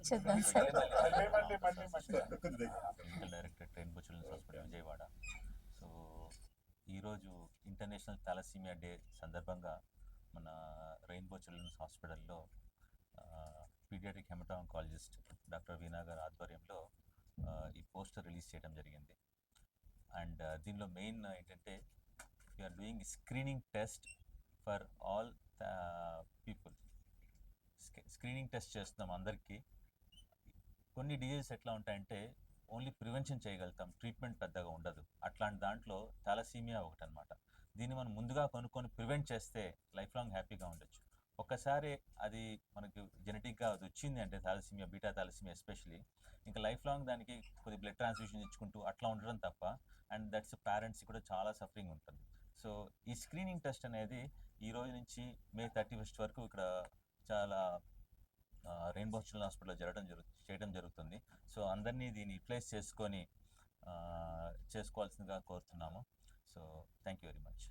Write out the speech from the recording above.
చూద్దాం sir. Medical director Rainbow children's hospital Vijayawada. So ఈరోజు international thalassemia day సందర్భంగా మన రెయిన్బో చిల్డ్రన్స్ హాస్పిటల్లో పీడియాట్రిక్ హెమటాంకాలజిస్ట్ డాక్టర్ వీణా గారి ఆధ్వర్యంలో ఈ పోస్టర్ రిలీజ్ చేయడం జరిగింది. అండ్ దీనిలో మెయిన్ ఏంటంటే we're doing screening test for all people. Screening test చేస్తున్నాం అందరికీ. కొన్ని డిజీజెస్ ఎట్లా ఉంటాయంటే ఓన్లీ ప్రివెన్షన్ చేయగలుగుతాం, ట్రీట్మెంట్ పెద్దగా ఉండదు. అట్లాంటి దాంట్లో థాలసీమియా ఒకటి అనమాట. దీన్ని మనం ముందుగా కొనుక్కొని ప్రివెంట్ చేస్తే లైఫ్ లాంగ్ హ్యాపీగా ఉండొచ్చు. ఒక్కసారి అది మనకి జెనెటిక్గా అది వచ్చింది అంటే థాలసీమియా, బీటా థాలసీమియా ఎస్పెషలీ, ఇంకా లైఫ్ లాంగ్ దానికి కొద్ది బ్లడ్ ట్రాన్స్ఫ్యూషన్ ఇచ్చుకుంటూ అట్లా ఉండడం తప్ప, అండ్ దట్స్ పేరెంట్స్కి కూడా చాలా సఫరింగ్ ఉంటుంది. సో ఈ స్క్రీనింగ్ టెస్ట్ అనేది ఈ రోజు నుంచి మే 31 వరకు ఇక్కడ చాలా రెయిన్బో చిల్డ్రన్ హాస్పిటల్లో చేయడం జరుగుతుంది. సో అందరినీ దీన్ని యూటిలైజ్ చేసుకోవాల్సిందిగా కోరుతున్నాము. So thank you very much.